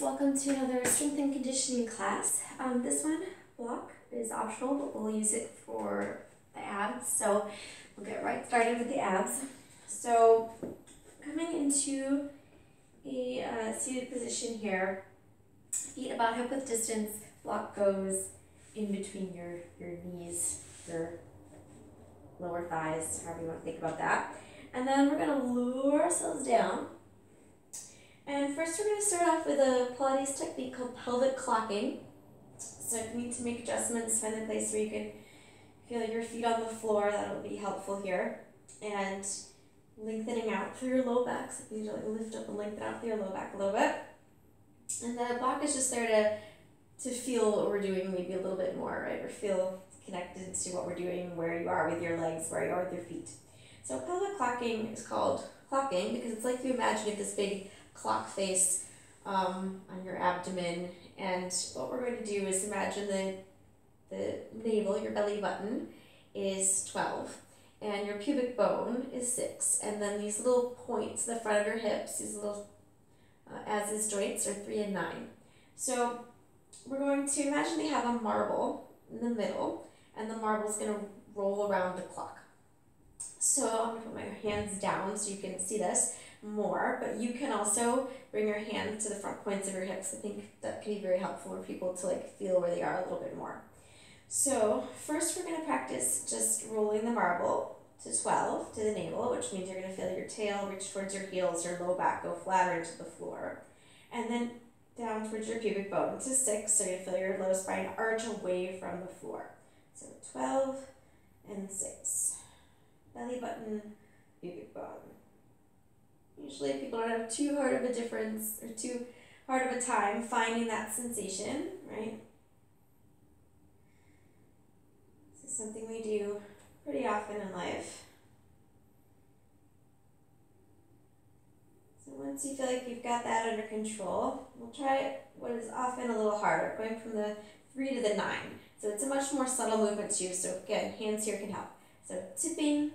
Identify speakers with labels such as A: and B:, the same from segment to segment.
A: welcome to another strength and conditioning class. This one block is optional, but we'll use it for the abs. So we'll get right started with the abs. So coming into a seated position here, feet about hip width distance, block goes in between your knees, your lower thighs, however you want to think about that. And then we're going to lower ourselves down. And first we're going to start off with a Pilates technique called pelvic clocking. So if you need to make adjustments, find a place where you can feel your feet on the floor, that'll be helpful here. And lengthening out through your low back, so you need to lift up and lengthen out through your low back a little bit. And the block is just there to feel what we're doing maybe a little bit more, right? Or feel connected to what we're doing, where you are with your legs, where you are with your feet. So pelvic clocking is called clocking because it's like you imagine this big clock face on your abdomen, and what we're going to do is imagine the navel, your belly button, is 12, and your pubic bone is 6, and then these little points, the front of your hips, these little as-is joints are 3 and 9. So we're going to imagine they have a marble in the middle, and the marble's going to roll around the clock. So I'm going to put my hands down so you can see this more, but you can also bring your hands to the front points of your hips. I think that can be very helpful for people to feel where they are a little bit more. So first we're going to practice just rolling the marble to 12 to the navel, which means you're going to feel your tail reach towards your heels, your low back go flatter into the floor, and then down towards your pubic bone to 6, so you feel your low spine arch away from the floor. So 12 and 6. Belly button, pubic bone. Usually people don't have too hard of a difference or too hard of a time finding that sensation, right? This is something we do pretty often in life. So once you feel like you've got that under control, we'll try what is often a little harder, going from the 3 to the 9. So it's a much more subtle movement too, so again, hands here can help. So tipping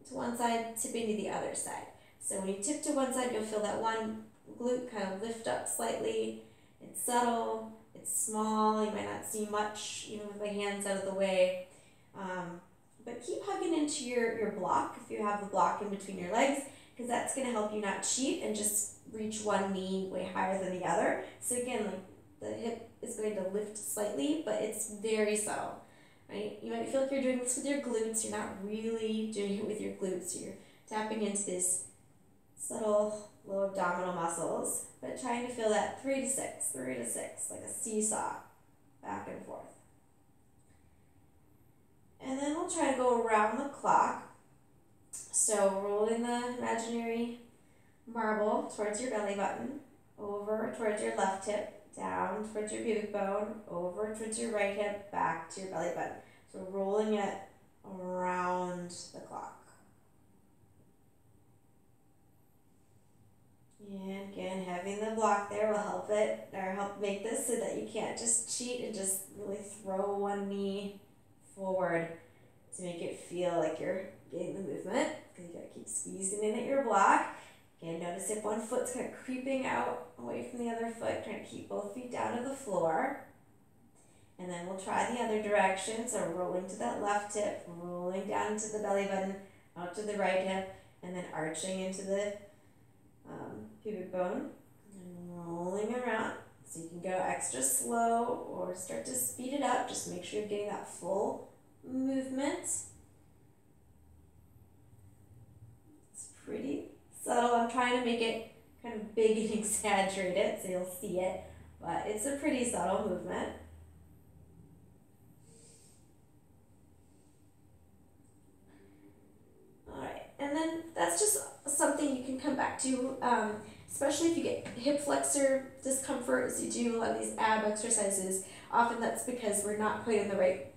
A: to one side, tipping to the other side. So when you tip to one side, you'll feel that one glute kind of lift up slightly. It's subtle, it's small, you might not see much even with my hands out of the way. But keep hugging into your block if you have the block in between your legs, because that's going to help you not cheat and just reach one knee way higher than the other. So again, the hip is going to lift slightly, but it's very subtle, right? You might feel like you're doing this with your glutes. You're not really doing it with your glutes. You're tapping into these subtle low abdominal muscles, but trying to feel that 3 to 6, like a seesaw, back and forth. And then we'll try to go around the clock. So rolling the imaginary marble towards your belly button, over towards your left hip, down towards your pubic bone, over towards your right hip, back to your belly button. So rolling it around the clock. And again, having the block there will help make this so that you can't just cheat and just really throw one knee forward to make it feel like you're getting the movement, because you gotta keep squeezing in at your block. Again, notice if one foot's kind of creeping out away from the other foot, trying to keep both feet down to the floor. And then we'll try the other direction, so rolling to that left hip, rolling down into the belly button, out to the right hip, and then arching into the pubic bone, and rolling around. So you can go extra slow or start to speed it up. Just make sure you're getting that full movement. It's pretty subtle. I'm trying to make it kind of big and exaggerate it so you'll see it, but it's a pretty subtle movement. And then that's just something you can come back to, especially if you get hip flexor discomfort as you do a lot of these ab exercises. Often that's because we're not quite in the right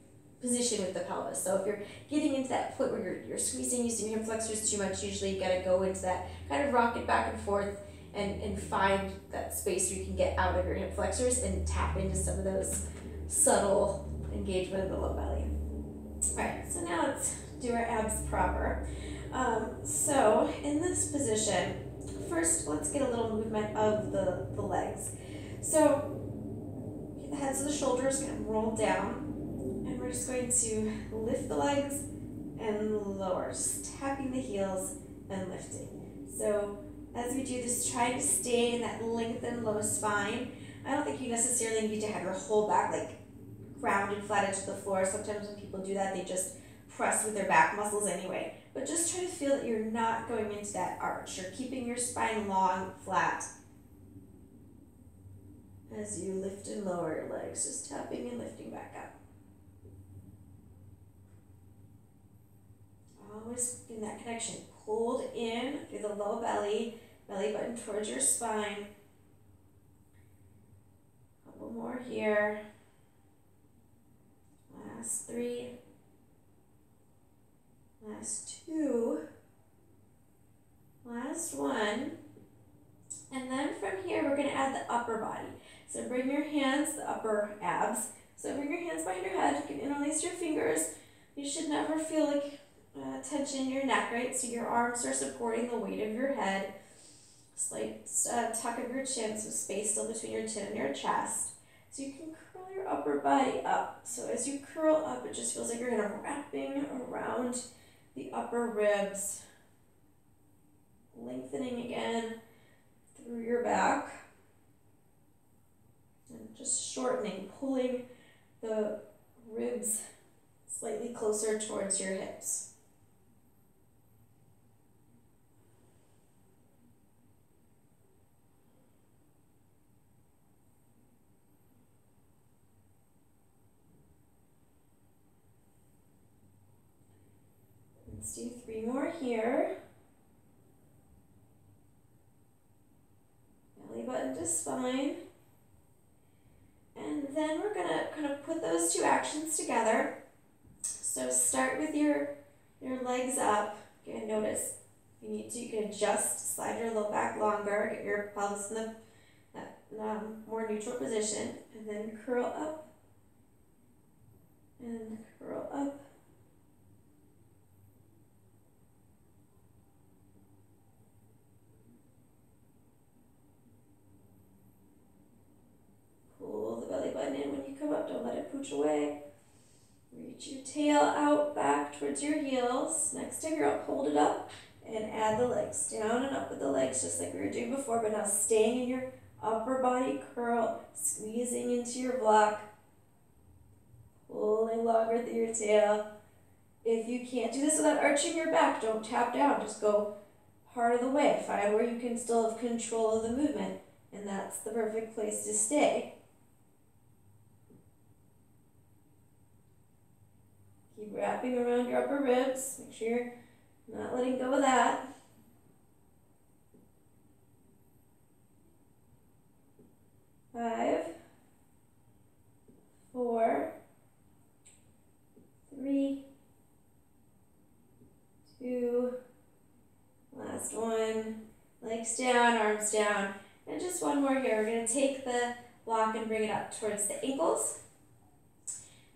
A: position with the pelvis. So if you're getting into that point where you're squeezing using your hip flexors too much, usually you got to go into that kind of rock it back and forth and find that space where you can get out of your hip flexors and tap into some of those subtle engagement of the low belly. All right, so now let's do our abs proper. So in this position, first let's get a little movement of the legs. So the heads of the shoulders are going to roll down, and we're just going to lift the legs and lower, just tapping the heels and lifting. So as we do this, try to stay in that lengthened low spine. I don't think you necessarily need to have your whole back like grounded flat into the floor. Sometimes when people do that, they just press with their back muscles anyway. But just try to feel that you're not going into that arch. You're keeping your spine long, flat, as you lift and lower your legs, just tapping and lifting back up. Always in that connection, pulled in through the low belly, belly button towards your spine. Couple more here. Last 3. Last 2. Last 1. And then from here, we're going to add the upper body. So bring your hands, the upper abs. So bring your hands behind your head. You can interlace your fingers. You should never feel like tension in your neck, right? So your arms are supporting the weight of your head. Slight tuck of your chin, so space still between your chin and your chest. So you can curl your upper body up. So as you curl up, it just feels like you're kind of wrapping around the upper ribs. Lengthening again through your back. And just shortening, pulling the ribs slightly closer towards your hips. Let's do 3 more here. Belly button to spine. And then we're going to kind of put those 2 actions together. So start with your legs up. Again, notice if you need to, you can adjust, slide your low back longer, get your pelvis in that more neutral position, and then curl up and curl up. Pull the belly button in when you come up, don't let it pooch away. Reach your tail out back towards your heels. Next time you're up, hold it up and add the legs. Down and up with the legs just like we were doing before, but now staying in your upper body curl, squeezing into your block, pulling longer through your tail. If you can't do this without arching your back, don't tap down, just go part of the way. Find where you can still have control of the movement, and that's the perfect place to stay. Keep wrapping around your upper ribs. Make sure you're not letting go of that. Five, 4, 3, 2, last 1. Legs down, arms down. And just 1 more here. We're going to take the block and bring it up towards the ankles.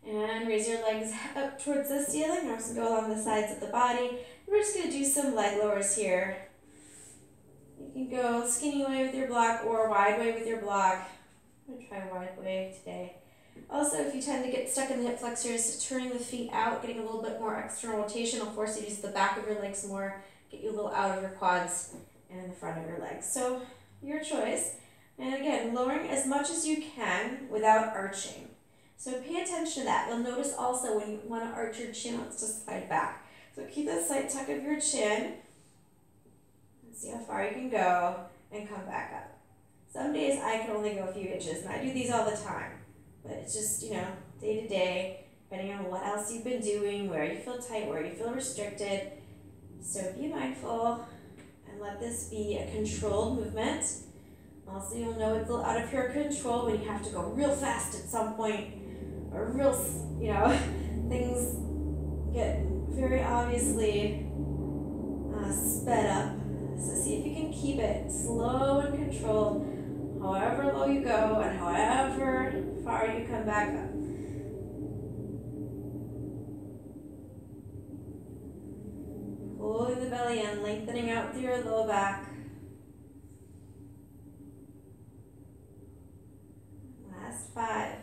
A: And raise your legs up towards the ceiling. Arms go along the sides of the body. We're just going to do some leg lowers here. You can go skinny way with your block or wide way with your block. I'm going to try wide way today. Also, if you tend to get stuck in the hip flexors, turning the feet out, getting a little bit more external rotation will force you to use the back of your legs more, get you a little out of your quads and the front of your legs. So, your choice. And again, lowering as much as you can without arching. So pay attention to that. You'll notice also when you want to arch your chin, let's just slide back. So keep that slight tuck of your chin. And see how far you can go and come back up. Some days I can only go a few inches, and I do these all the time. But it's just, day to day, depending on what else you've been doing, where you feel tight, where you feel restricted. So be mindful and let this be a controlled movement. Also, you'll know it's a little out of your control when you have to go real fast at some point, or real, things get very obviously sped up. So see if you can keep it slow and controlled, however low you go and however far you come back up. Pulling the belly in, lengthening out through your low back. Last 5.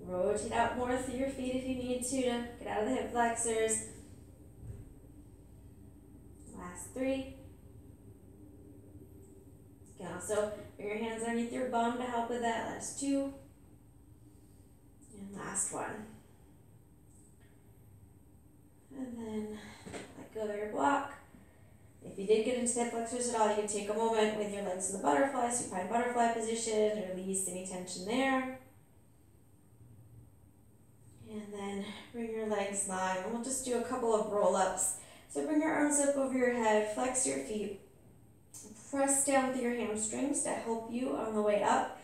A: Rotate out more through your feet if you need to get out of the hip flexors. Last 3. You can also bring your hands underneath your bum to help with that. Last 2. And last 1. And then let go of your block. If you did get into hip flexors at all, you can take a moment with your legs in the butterfly, supine butterfly position, release any tension there. And then bring your legs long, and we'll just do a couple of roll-ups. So bring your arms up over your head, flex your feet, press down through your hamstrings to help you on the way up.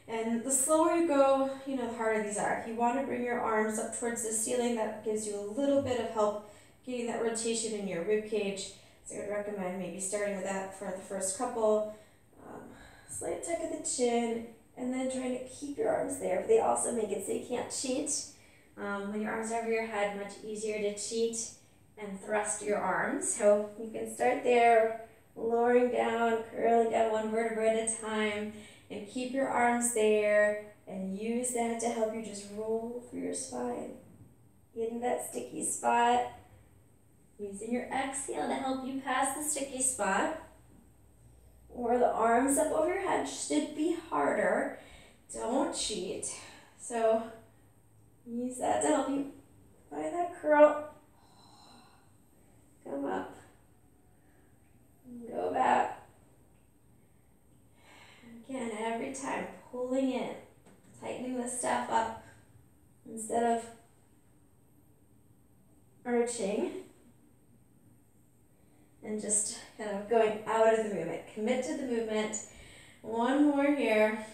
A: And the slower you go, the harder these are. If you want to bring your arms up towards the ceiling, that gives you a little bit of help getting that rotation in your rib cage. So I would recommend maybe starting with that for the first couple. Slight tuck of the chin, and then trying to keep your arms there. But they also make it so you can't cheat. When your arms are over your head, much easier to cheat and thrust your arms. So you can start there, lowering down, curling down one vertebra at a time, and keep your arms there, and use that to help you just roll through your spine. Getting that sticky spot. Using your exhale to help you pass the sticky spot. Or the arms up over your head should be harder. Don't cheat. So use that to help you find that curl. Come up. Go back. Again, every time pulling in, tightening the stuff up instead of arching. And just kind of going out of the movement. Commit to the movement. One more here.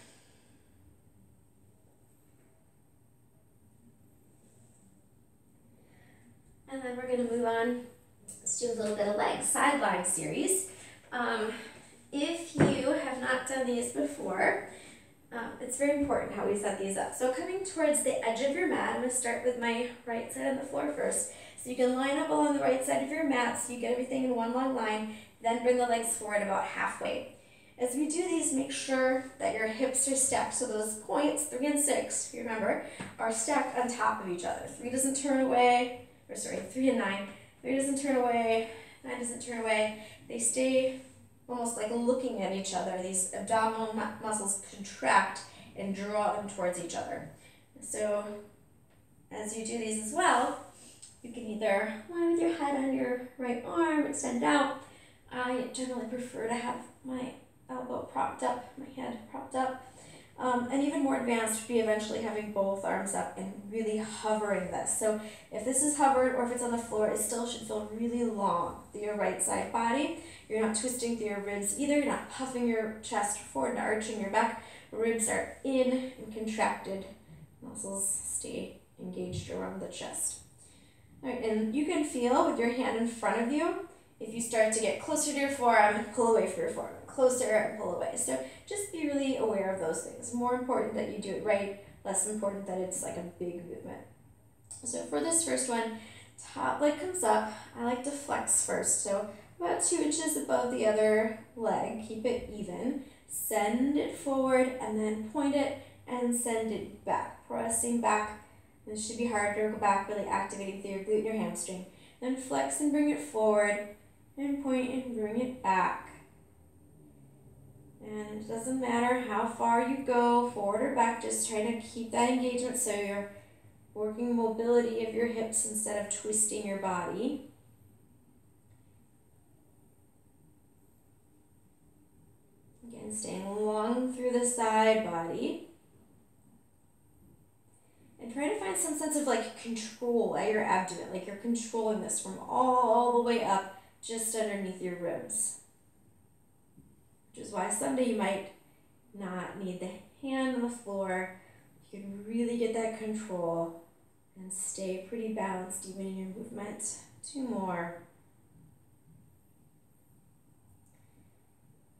A: And then we're going to move on. Let's do a little bit of leg side lying series. If you have not done these before, it's very important how we set these up. So coming towards the edge of your mat, I'm going to start with my right side on the floor first. So you can line up along the right side of your mat so you get everything in one long line, then bring the legs forward about halfway. As we do these, make sure that your hips are stacked. So those points, 3 and 6, if you remember, are stacked on top of each other. 3 doesn't turn away, 3 and 9. 3 doesn't turn away, 9 doesn't turn away. They stay almost like looking at each other. These abdominal muscles contract and draw them towards each other. So as you do these as well, you can either lie with your head on your right arm, extend out. I generally prefer to have my elbow propped up, my head propped up. And even more advanced would be eventually having both arms up and really hovering this. So if this is hovered or if it's on the floor, it still should feel really long through your right side body. You're not twisting through your ribs either. You're not puffing your chest forward and arching your back. Ribs are in and contracted. Muscles stay engaged around the chest. All right, and you can feel with your hand in front of you, if you start to get closer to your forearm, pull away from your forearm. Closer and pull away. So just be really aware of those things. More important that you do it right, less important that it's like a big movement. So for this first one, top leg comes up. I like to flex first. So about 2 inches above the other leg. Keep it even. Send it forward and then point it and send it back. Pressing back. This should be hard to go back, really activating through your glute and your hamstring. Then flex and bring it forward and point and bring it back. And it doesn't matter how far you go, forward or back, just trying to keep that engagement so you're working mobility of your hips instead of twisting your body. Again, staying long through the side body. And try to find some sense of like control at your abdomen, like you're controlling this from all the way up, just underneath your ribs. Which is why someday you might not need the hand on the floor. You can really get that control and stay pretty balanced even in your movement. 2 more.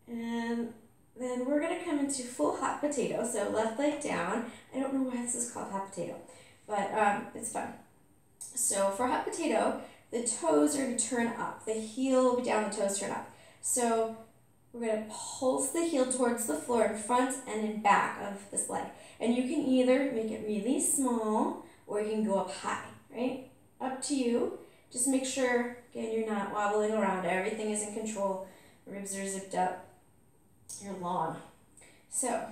A: And then we're going to come into full hot potato. So left leg down. I don't know why this is called hot potato, but it's fun. So for hot potato, the toes are going to turn up. The heel will be down, the toes turn up. So we're going to pulse the heel towards the floor in front and in back of this leg. And you can either make it really small or you can go up high, right? Up to you. Just make sure, again, you're not wobbling around. Everything is in control. Ribs are zipped up. You're long. So,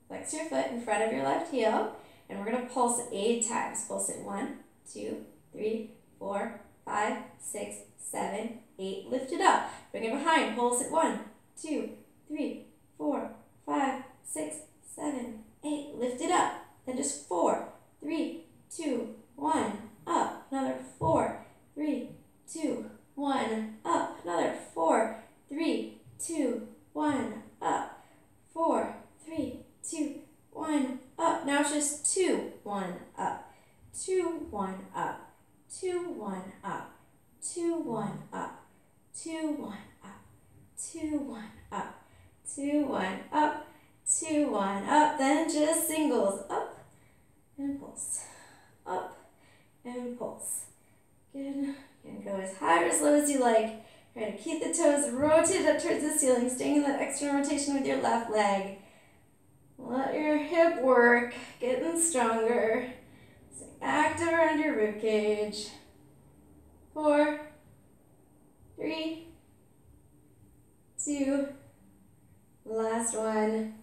A: flex your foot in front of your left heel, and we're going to pulse it 8 times. Pulse it 1, 2, 3, 4, 5, 6, 7, 8. Lift it up. Bring it behind. Pulse it 1, 2, 3, 4, 5, 6, 7, 8. Lift it up. Then just 4, 3, 2, 1. Up. Another 4, 3, 2, 1. Up. Another 4, 3, 2, 1. Up. 4, 3, 2, 1. Up. Now it's just 2, 1. Up. 2, 1. Up. 2, 1. Up. 2, 1. Up. 2, 1. Up. 2, 1. Up. 2, 1. Up. 2, 1. Up. Then just singles. Up and pulse. Up and pulse. Good. You can go as high or as low as you like. Try to keep the toes rotated up towards the ceiling, staying in that external rotation with your left leg. Let your hip work, getting stronger. Stay active around your rib cage. 4, 3, 2, last one.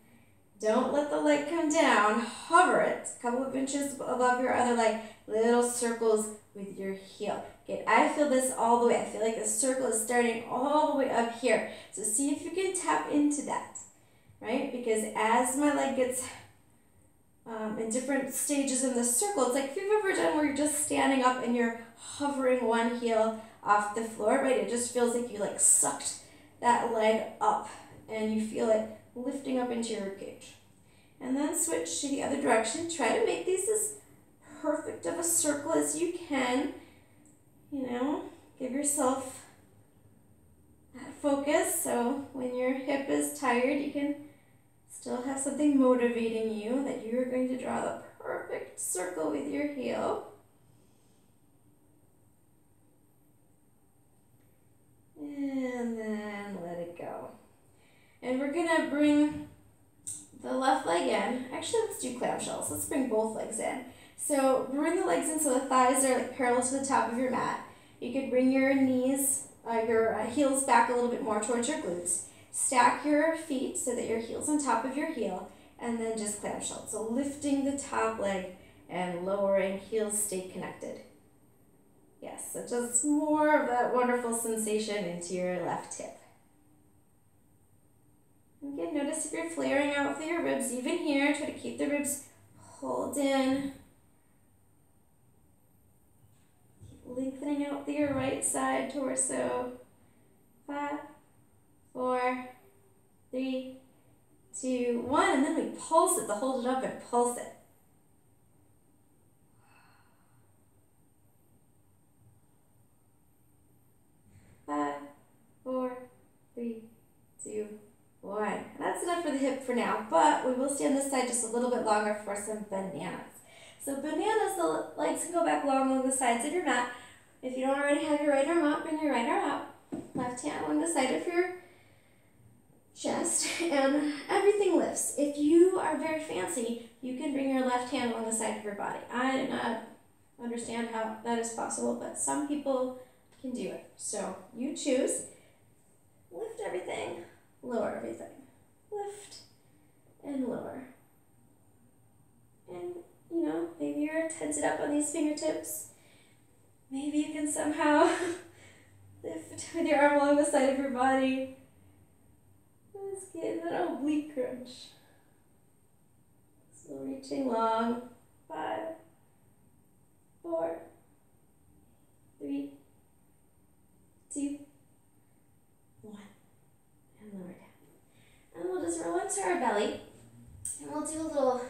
A: Don't let the leg come down. Hover it a couple of inches above your other leg. Little circles with your heel. Okay, I feel this all the way. I feel like the circle is starting all the way up here. So see if you can tap into that, right? Because as my leg gets in different stages in the circle, it's like if you've ever done where you're just standing up and you're hovering one heel off the floor, right? It just feels like you like sucked that leg up and you feel it lifting up into your ribcage. And then switch to the other direction. Try to make these as perfect of a circle as you can. You know, give yourself that focus so when your hip is tired, you can still have something motivating you that you're going to draw the perfect circle with your heel. And then let it go. And we're going to bring the left leg in. Actually, let's do clamshells. Let's bring both legs in. So bring the legs in so the thighs are like parallel to the top of your mat. You could bring your knees, your heels back a little bit more towards your glutes. Stack your feet so that your heel's on top of your heel, and then just clamshell. So lifting the top leg and lowering, heels stay connected. Yes, so just more of that wonderful sensation into your left hip. Again, notice if you're flaring out through your ribs, even here, try to keep the ribs pulled in. Keep lengthening out through your right side torso. 5, 4, 3, 2, 1, and then we pulse it, hold it up and pulse it. Five, 4, 3, 2, 1. And that's enough for the hip for now, but we will stay on this side just a little bit longer for some bananas. So bananas, the legs can go back along the sides of your mat. If you don't already have your right arm out, bring your right arm out. Left hand along the side of your chest, and everything lifts. If you are very fancy, you can bring your left hand along the side of your body. I do not understand how that is possible, but some people can do it. So you choose. Lift everything, lower everything. Lift and lower. And, you know, maybe you're tented up on these fingertips. Maybe you can somehow lift with your arm along the side of your body. Let's get that oblique crunch. Still reaching long. 5, 4, 3, 2, 1. And lower down. And we'll just roll into our belly. And we'll do a little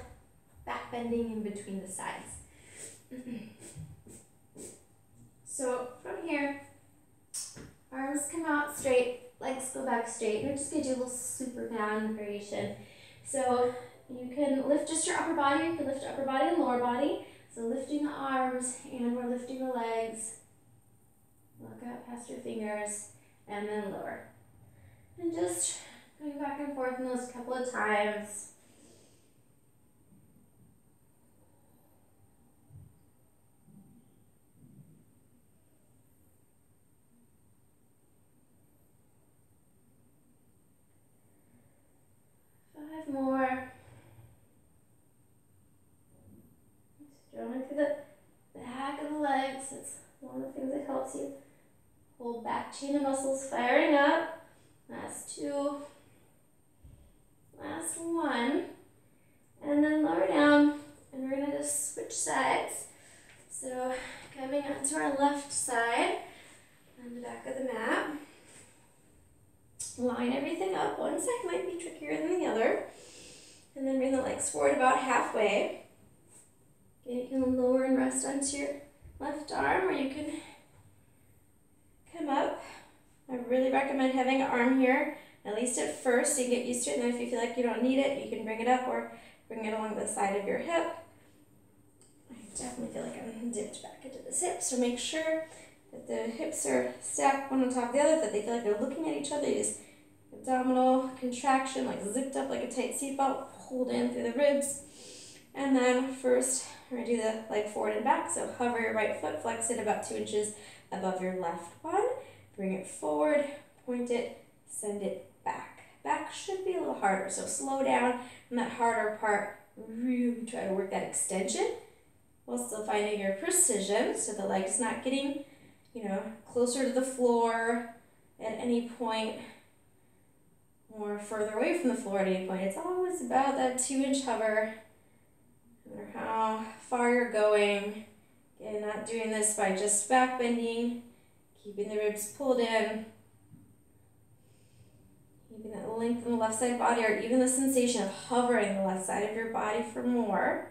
A: back bending in between the sides. So from here, arms come out straight, legs go back straight. We're just going to do a little Superman variation. So you can lift just your upper body, you can lift your upper body and lower body. So lifting the arms, and we're lifting the legs. Look out past your fingers, and then lower. And just going back and forth in those couple of times. Five more. Just drawing through the back of the legs. It's one of the things that helps you. Whole back chain of muscles firing up. Last two. Last one. And then lower down. And we're going to just switch sides. So coming onto our left side on the back of the mat. Line everything up. One side might be trickier than the other. And then bring the legs forward about halfway. Again, you can lower and rest onto your left arm, or you can come up. I really recommend having an arm here, at least at first, so you get used to it. And then if you feel like you don't need it, you can bring it up or bring it along the side of your hip. I definitely feel like I'm dipped back into this hip, so make sure that the hips are stacked one on top of the other, that they feel like they're looking at each other. Use abdominal contraction, like zipped up like a tight seatbelt, pulled in through the ribs. And then first, we're going to do the leg forward and back. So hover your right foot, flex it about 2 inches above your left one. Bring it forward, point it, send it back. Back should be a little harder, so slow down on that harder part. Really try to work that extension while still finding your precision, so the leg's not getting, closer to the floor at any point or further away from the floor at any point. It's always about that 2-inch hover, no matter how far you're going. Again, not doing this by just back bending, keeping the ribs pulled in, keeping that length in the left side body, or even the sensation of hovering the left side of your body for more.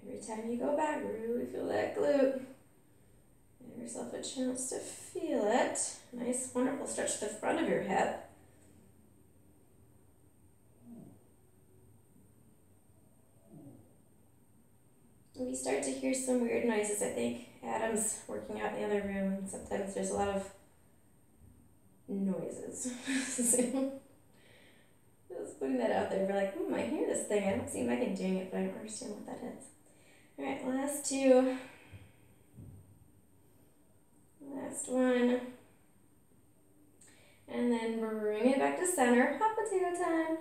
A: Every time you go back, really feel that glute. Give yourself a chance to feel it. Nice, wonderful stretch to the front of your hip. We start to hear some weird noises. I think Adam's working out in the other room, and sometimes there's a lot of noises. Just putting that out there. We're like, I hear this thing. I don't see Megan doing it, but I don't understand what that is. All right, last two. Last one. And then bring it back to center. Hot potato time.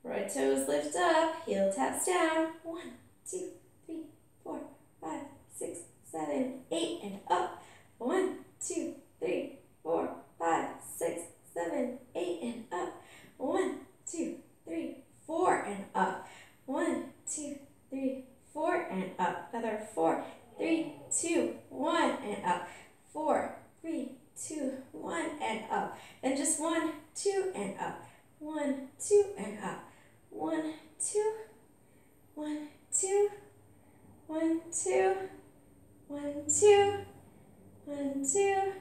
A: Right toes lift up. Heel taps down. 1, 2, 3, 4, 5, 6, 7, 8, and up. 1, 2, 3, 4, 5, 6, 7, 8, and up. 1, 2, 3, 4, and up. 1, 2, 3, 4, and up. Another 4, 3, 2, 1, and up. 4, 3, 2, 1, and up. And just 1, 2, and up. 1, 2, and up. 1, 2, 1, 2, 1, 2, 1, 2, 1, 2,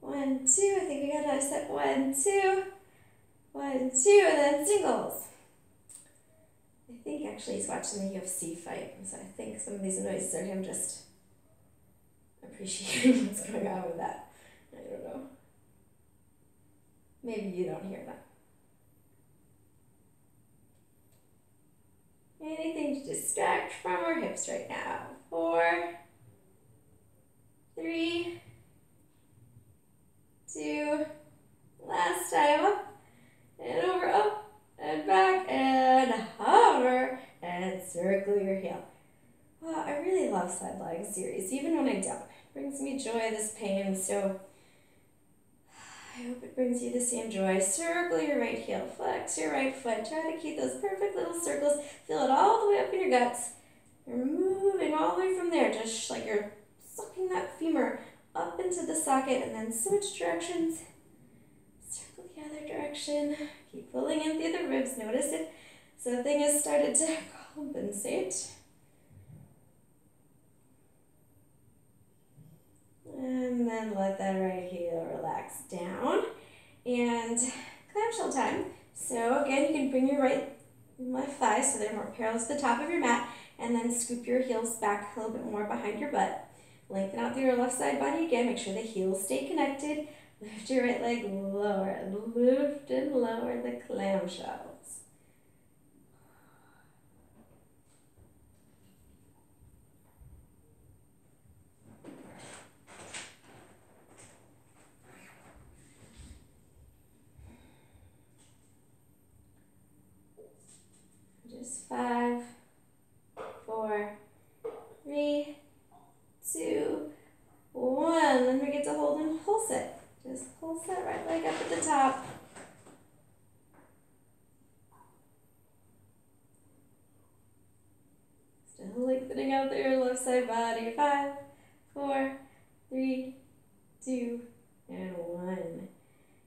A: 1, 2. I think we got to set 1, 2, 1, 2, and then singles. I think actually he's watching the UFC fight, so I think some of these noises are him just appreciating what's going on with that. I don't know. Maybe you don't hear that. Anything to distract from our hips right now. 4, 3, 2, last time up and over, up and back and hover and circle your heel. Well, I really love side lying series, even when I don't. It brings me joy, this pain, so I hope it brings you the same joy. Circle your right heel, flex your right foot. Try to keep those perfect little circles. Feel it all the way up in your guts. You're moving all the way from there, just like you're sucking that femur up into the socket, and then switch directions. Circle the other direction. Keep pulling in through the ribs. Notice if something has started to compensate. And then let that right heel relax down. And clamshell time. So again, you can bring your right and left thighs so they're more parallel to the top of your mat. and then scoop your heels back a little bit more behind your butt. Lengthen out through your left side body again. Make sure the heels stay connected. Lift your right leg lower. Lift and lower the clamshells. Just 5, 4, 3, 2, 1. Then we get to hold and pulse it. Just pulse that right leg up at the top. Still lengthening out through your left side body. 5, 4, 3, 2, and 1.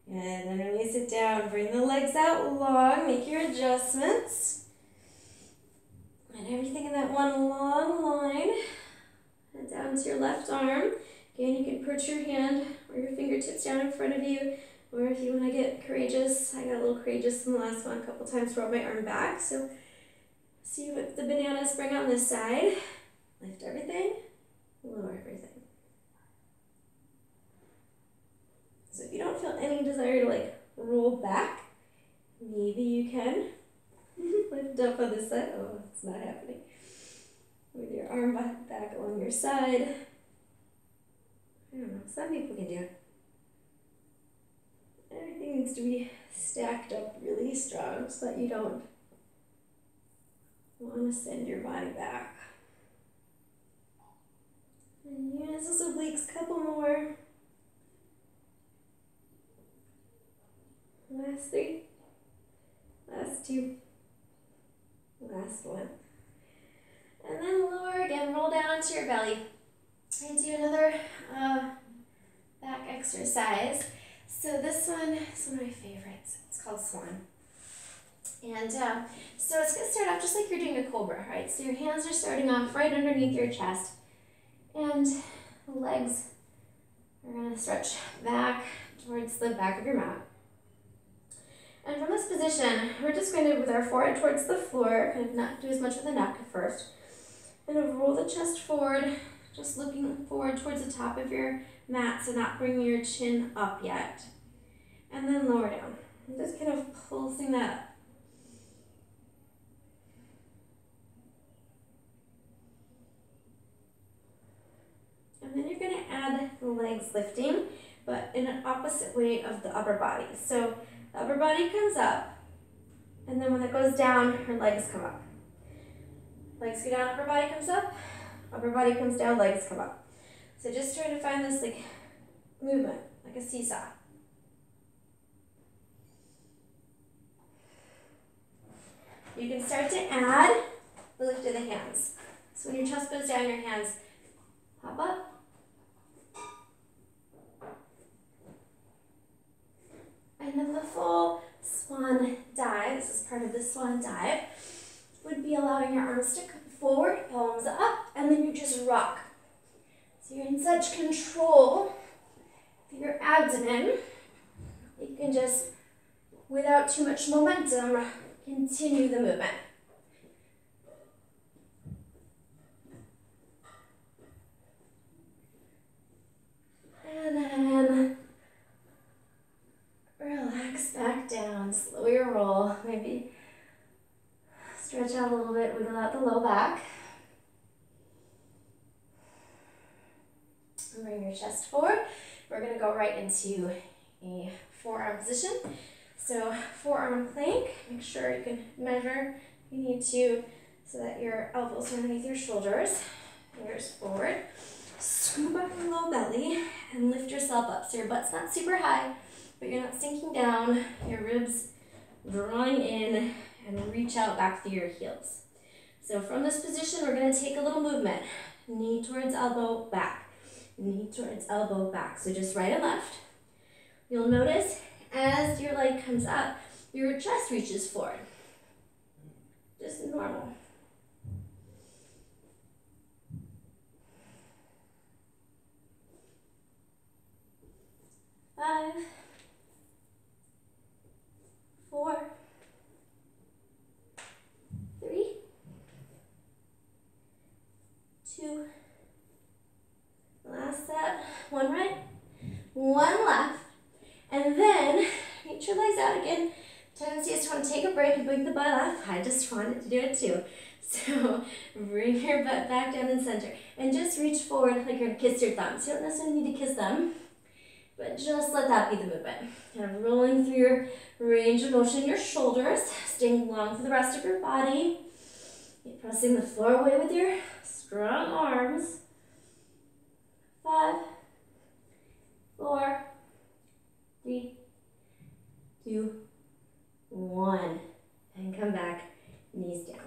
A: And then release it down. Bring the legs out long. Make your adjustments. And everything in that one long line. And down to your left arm. Again, you can put your hand or your fingertips down in front of you. Or if you want to get courageous, I got a little courageous in the last one a couple times, brought my arm back. So see what the bananas bring on this side. Lift everything, lower everything. So if you don't feel any desire to like roll back, maybe you can lift up on this side. Oh, it's not happening. With your arm back along your side. I don't know, some people can do it. Everything needs to be stacked up really strong so that you don't want to send your body back. And use those obliques, couple more. Last 3. Last 2. Last 1. And then lower again, roll down onto your belly. And do another back exercise. So this one is one of my favorites. It's called swan. And so it's going to start off just like you're doing a cobra, right? So your hands are starting off right underneath your chest. And the legs are going to stretch back towards the back of your mat. And from this position, we're just going to, with our forehead towards the floor, kind of not do as much with the neck at first. And roll the chest forward, just looking forward towards the top of your mat, so not bringing your chin up yet. And then lower down. I'm just kind of pulsing that up. And then you're going to add the legs lifting, but in an opposite way of the upper body. So the upper body comes up, and then when it goes down, your legs come up. Legs go down, upper body comes up, upper body comes down, legs come up. So just try to find this like movement, like a seesaw. You can start to add the lift of the hands. So when your chest goes down, your hands pop up. And then the full swan dive, this is part of the swan dive, would be allowing your arms to come forward, palms up, and then you just rock. So you're in such control of your abdomen, you can just, without too much momentum, continue the movement. And then relax back down, slow your roll, maybe stretch out a little bit, wiggle out the low back. And bring your chest forward. We're going to go right into a forearm position. So forearm plank, make sure you can measure if you need to so that your elbows are underneath your shoulders. Fingers forward. Scoop up your low belly and lift yourself up. So your butt's not super high, but you're not sinking down. Your ribs drawing in and reach out back through your heels. So from this position, we're going to take a little movement. Knee towards elbow, back. Knee towards elbow, back. So just right and left. You'll notice as your leg comes up, your chest reaches forward. Just normal. Five, 4, 3, last set. One right, one left. And then reach your legs out again. Tendency is to want to take a break and bring the butt up. I just wanted to do it too. So bring your butt back down in center. And just reach forward like you're going to kiss your thumbs. You don't necessarily need to kiss them, but just let that be the movement. Kind of rolling through your range of motion in your shoulders, staying long for the rest of your body. Keep pressing the floor away with your strong arms. 5, 4, 3, 2, 1. And come back, knees down.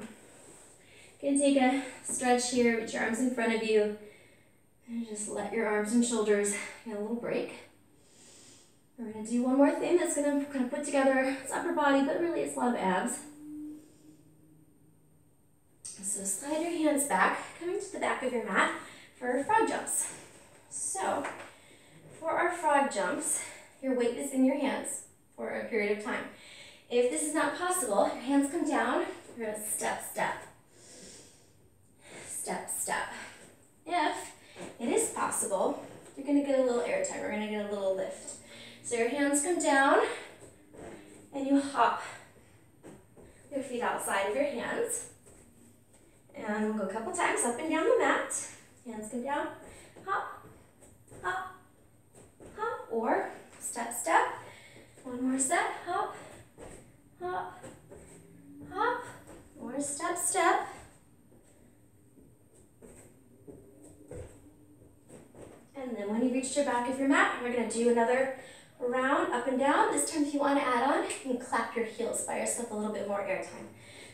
A: You can take a stretch here, reach your arms in front of you, and just let your arms and shoulders get a little break. We're going to do one more thing that's going to kind of put together its upper body, but really it's a lot of abs. So slide your hands back, coming to the back of your mat for frog jumps. So for our frog jumps, your weight is in your hands for a period of time. If this is not possible, your hands come down, we're going to step, step. Step, step. If it is possible, you're going to get a little air time. We're going to get a little lift. So your hands come down and you hop your feet outside of your hands. And we'll go a couple times up and down the mat. Hands come down, hop, hop, hop, or step, step. One more step, hop, hop, hop, or step, step. And then when you reach your back of your mat, we're going to do another round up and down. This time if you want to add on, you can clap your heels, buy yourself a little bit more air time.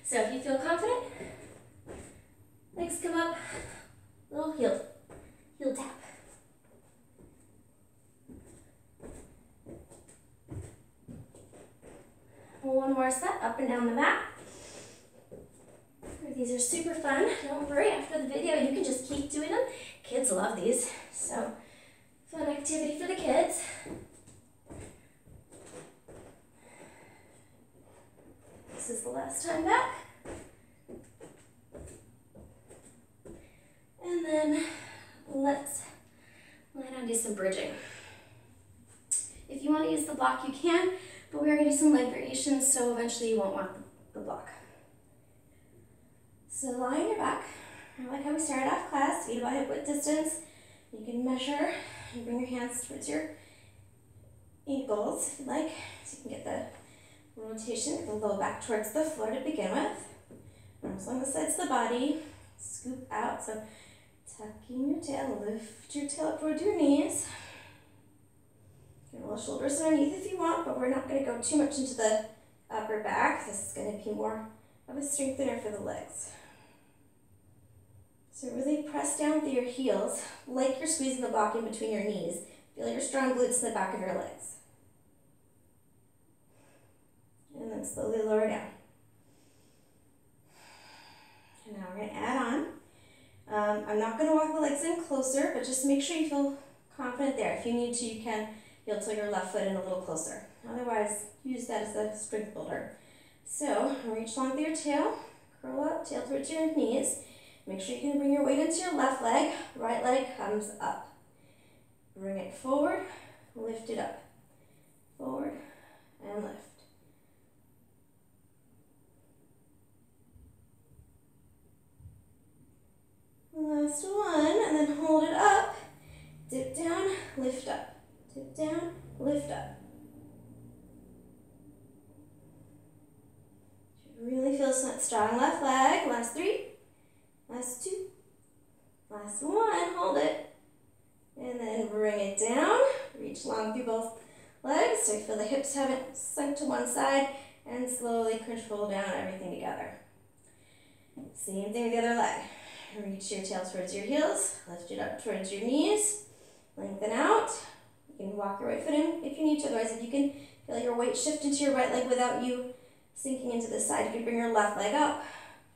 A: So if you feel confident, legs come up, little heel tap. One more set, up and down the mat. These are super fun. Don't worry, after the video you can just keep doing them. Kids love these, so fun activity for the kids. This is the last time back. And then let's lie down and do some bridging. If you want to use the block, you can, but we are going to do some leg variations, so eventually you won't want the block. So lie on your back, like how we started off class, feet about hip width distance. You can measure and bring your hands towards your ankles if you like, so you can get the rotation, get the low back towards the floor to begin with. Arms along the sides of the body, scoop out, so tucking your tail, lift your tail up towards your knees. You can roll shoulders underneath if you want, but we're not going to go too much into the upper back. This is going to be more of a strengthener for the legs. So really press down through your heels, like you're squeezing the block in between your knees. Feel your strong glutes in the back of your legs. And then slowly lower down. And now we're going to add on. I'm not going to walk the legs in closer, but just make sure you feel confident there. If you need to, you can heel to your left foot in a little closer. Otherwise, use that as a strength builder. So, reach along through your tail, curl up, tail towards your knees. Make sure you can bring your weight into your left leg. Right leg comes up. Bring it forward, lift it up. Forward and lift. Last one, and then hold it up. Dip down, lift up. Dip down, lift up. Really feel that strong left leg. Last 3, last 2, last 1, hold it. And then bring it down. Reach long through both legs so you feel the hips haven't sunk to one side, and slowly control down everything together. Same thing with the other leg. Reach your tail towards your heels, lift it up towards your knees, lengthen out. You can walk your right foot in if you need to, otherwise if you can feel your weight shift into your right leg without you sinking into the side, you can bring your left leg up,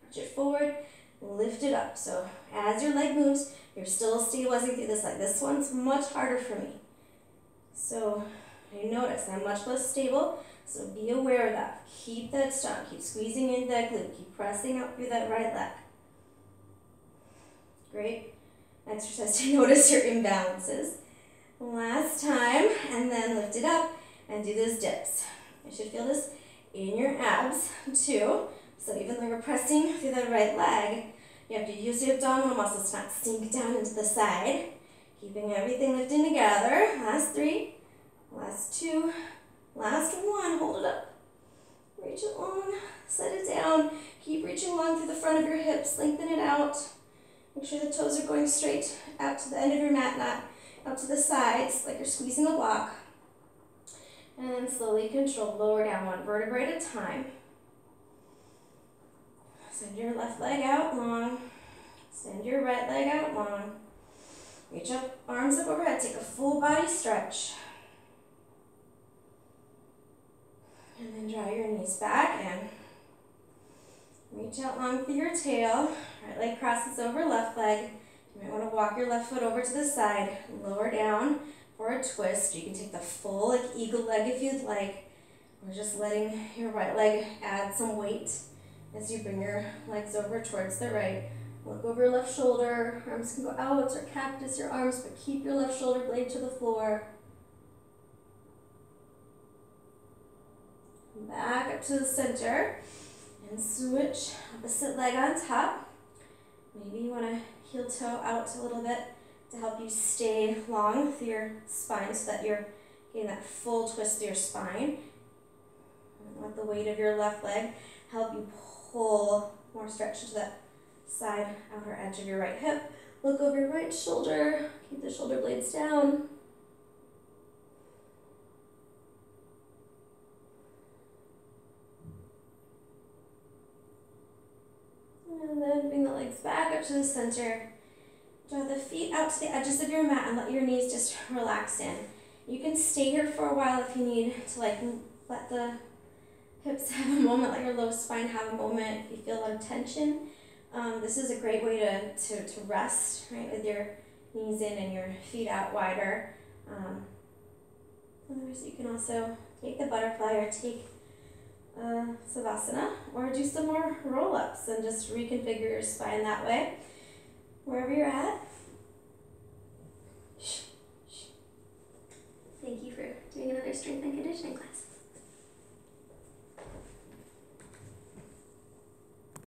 A: reach it forward, lift it up. So as your leg moves, you're still stabilizing through this leg. This one's much harder for me. So I notice I'm much less stable, so be aware of that. Keep that strong, keep squeezing into that glute, keep pressing out through that right leg. Great. exercise to notice your imbalances. Last time, and then lift it up and do those dips. You should feel this in your abs too. So even though you're pressing through the right leg, you have to use the abdominal muscles to not sink down into the side. Keeping everything lifting together. Last 3, last 2, last 1. Hold it up. Reach it long, set it down. Keep reaching long through the front of your hips. Lengthen it out. Make sure the toes are going straight out to the end of your mat, not out to the sides, like you're squeezing a block. And then slowly control, lower down 1 vertebrae at a time. Send your left leg out long. Send your right leg out long. Reach up, arms up overhead. Take a full body stretch. And then draw your knees back and reach out long through your tail. Right leg crosses over left leg. You might want to walk your left foot over to the side, lower down for a twist. You can take the full eagle leg if you'd like, or just letting your right leg add some weight as you bring your legs over towards the right. Look over your left shoulder. Arms can go out or cactus your arms, but keep your left shoulder blade to the floor. Back up to the center and switch opposite leg on top. Maybe you want to heel toe out a little bit to help you stay long through your spine so that you're getting that full twist through your spine. And let the weight of your left leg help you pull more stretch into that side outer edge of your right hip. Look over your right shoulder. Keep the shoulder blades down. And then bring the legs back up to the center. Draw the feet out to the edges of your mat and let your knees just relax in. You can stay here for a while if you need to let the hips have a moment, let your low spine have a moment if you feel a lot of tension. This is a great way to rest, right, with your knees in and your feet out wider. Otherwise, you can also take the butterfly or take Savasana, or do some more roll-ups and just reconfigure your spine that way, wherever you're at. Thank you for doing another strength and conditioning class.